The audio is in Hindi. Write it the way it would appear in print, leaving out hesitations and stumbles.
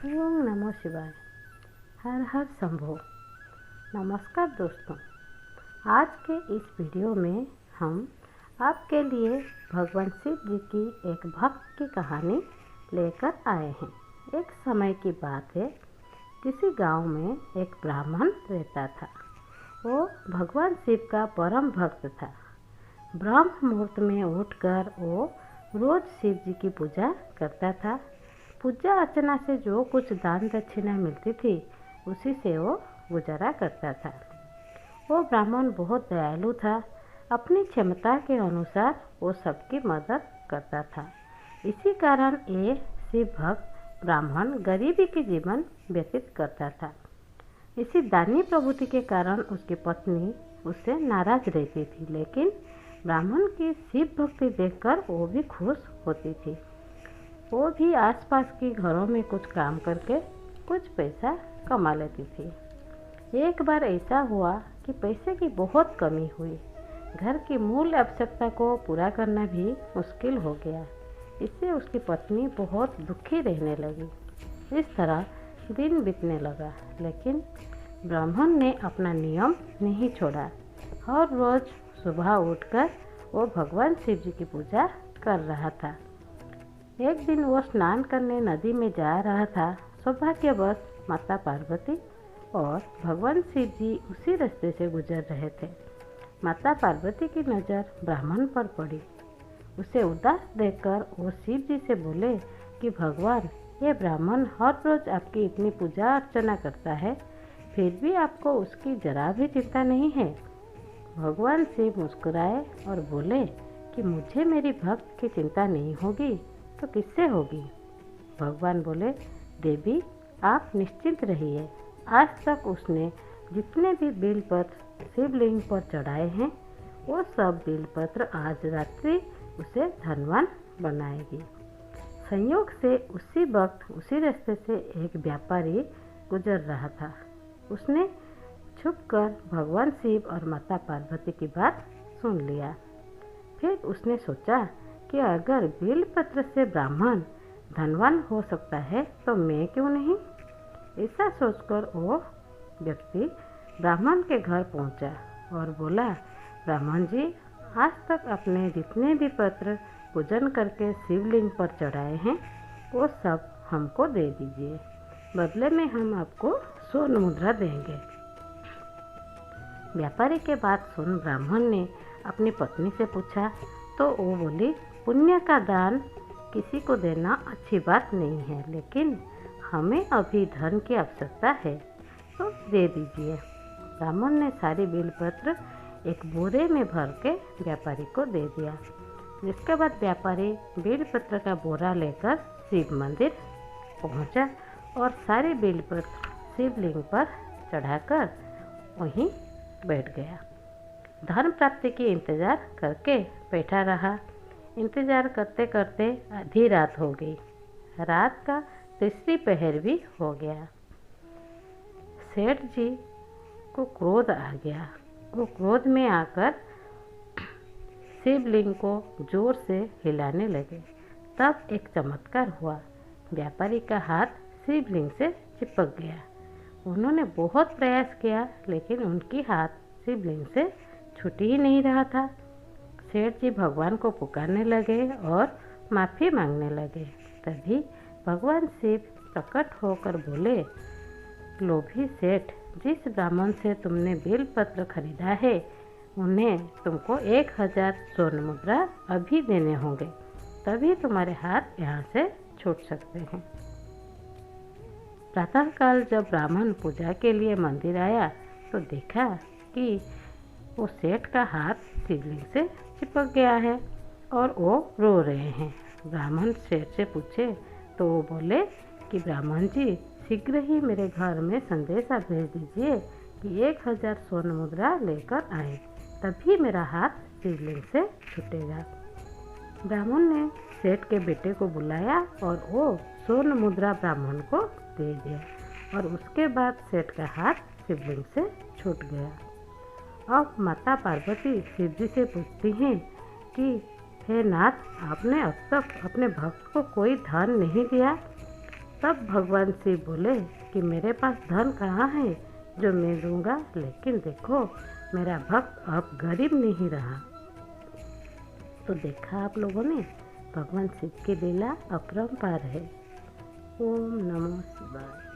ओम नमो शिवाय। हर हर शंभो। नमस्कार दोस्तों, आज के इस वीडियो में हम आपके लिए भगवान शिव जी की एक भक्त की कहानी लेकर आए हैं। एक समय की बात है, किसी गांव में एक ब्राह्मण रहता था। वो भगवान शिव का परम भक्त था। ब्रह्म मुहूर्त में उठकर वो रोज शिव जी की पूजा करता था। पूजा अर्चना से जो कुछ दान दक्षिणा मिलती थी उसी से वो गुजारा करता था। वो ब्राह्मण बहुत दयालु था। अपनी क्षमता के अनुसार वो सबकी मदद करता था। इसी कारण ये शिव भक्त ब्राह्मण गरीबी के जीवन व्यतीत करता था। इसी दानी प्रवृत्ति के कारण उसकी पत्नी उससे नाराज रहती थी, लेकिन ब्राह्मण की शिव भक्ति देखकर वो भी खुश होती थी। वो भी आसपास के घरों में कुछ काम करके कुछ पैसा कमा लेती थी। एक बार ऐसा हुआ कि पैसे की बहुत कमी हुई। घर की मूल आवश्यकता को पूरा करना भी मुश्किल हो गया। इससे उसकी पत्नी बहुत दुखी रहने लगी। इस तरह दिन बीतने लगा, लेकिन ब्राह्मण ने अपना नियम नहीं छोड़ा। हर रोज सुबह उठकर वो भगवान शिव जी की पूजा कर रहा था। एक दिन वो स्नान करने नदी में जा रहा था। सौभाग्यवश माता पार्वती और भगवान शिव जी उसी रास्ते से गुजर रहे थे। माता पार्वती की नज़र ब्राह्मण पर पड़ी। उसे उदास देखकर वो शिव जी से बोले कि भगवान, ये ब्राह्मण हर रोज आपकी इतनी पूजा अर्चना करता है, फिर भी आपको उसकी जरा भी चिंता नहीं है। भगवान शिव मुस्कुराए और बोले कि मुझे मेरी भक्त की चिंता नहीं होगी तो किससे होगी। भगवान बोले, देवी आप निश्चिंत रहिए। आज तक उसने जितने भी बेलपत्र शिवलिंग पर चढ़ाए हैं वो सब बेलपत्र आज रात्रि उसे धनवान बनाएगी। संयोग से उसी वक्त उसी रास्ते से एक व्यापारी गुजर रहा था। उसने छुपकर भगवान शिव और माता पार्वती की बात सुन लिया। फिर उसने सोचा कि अगर बेलपत्र से ब्राह्मण धनवान हो सकता है तो मैं क्यों नहीं। ऐसा सोचकर वो व्यक्ति ब्राह्मण के घर पहुंचा और बोला, ब्राह्मण जी, आज तक आपने जितने भी पत्र पूजन करके शिवलिंग पर चढ़ाए हैं वो सब हमको दे दीजिए। बदले में हम आपको स्वर्ण मुद्रा देंगे। व्यापारी के बात सुन ब्राह्मण ने अपनी पत्नी से पूछा तो वो बोली, पुण्य का दान किसी को देना अच्छी बात नहीं है, लेकिन हमें अभी धन की आवश्यकता है तो दे दीजिए। ब्राह्मण ने सारी बेलपत्र एक बोरे में भर के व्यापारी को दे दिया। जिसके बाद व्यापारी बेलपत्र का बोरा लेकर शिव मंदिर पहुंचा और सारे बेलपत्र शिवलिंग पर चढ़ाकर वहीं बैठ गया। धन प्राप्ति की इंतजार करके बैठा रहा। इंतजार करते करते आधी रात हो गई। रात का तीसरी पहर भी हो गया। सेठ जी को क्रोध आ गया। वो क्रोध में आकर शिवलिंग को जोर से हिलाने लगे। तब एक चमत्कार हुआ। व्यापारी का हाथ शिवलिंग से चिपक गया। उन्होंने बहुत प्रयास किया, लेकिन उनकी हाथ शिवलिंग से छूट ही नहीं रहा था। सेठ जी भगवान को पुकारने लगे और माफ़ी मांगने लगे। तभी भगवान शिव प्रकट होकर बोले, लोभी सेठ, जिस ब्राह्मण से तुमने बेलपत्र खरीदा है उन्हें तुमको 1000 स्वर्ण मुद्रा अभी देने होंगे, तभी तुम्हारे हाथ यहाँ से छूट सकते हैं। प्रातःकाल जब ब्राह्मण पूजा के लिए मंदिर आया तो देखा कि वो सेठ का हाथ शिवलिंग से चिपक गया है और वो रो रहे हैं। ब्राह्मण सेठ से पूछे तो वो बोले कि ब्राह्मण जी, शीघ्र ही मेरे घर में संदेशा भेज दीजिए कि 1000 स्वर्ण मुद्रा लेकर आए, तभी मेरा हाथ शिवलिंग से छूटेगा। ब्राह्मण ने सेठ के बेटे को बुलाया और वो स्वर्ण मुद्रा ब्राह्मण को दे दिया और उसके बाद सेठ का हाथ शिवलिंग से छूट गया। अब माता पार्वती शिव जी से पूछती हैं कि हे नाथ, आपने अब तक अपने भक्त को कोई धन नहीं दिया, तब भगवान शिव बोले कि मेरे पास धन कहाँ है जो मैं दूंगा, लेकिन देखो मेरा भक्त अब गरीब नहीं रहा। तो देखा आप लोगों ने, भगवान शिव की लीला अपरंपार है। ओम नमो शिवाय।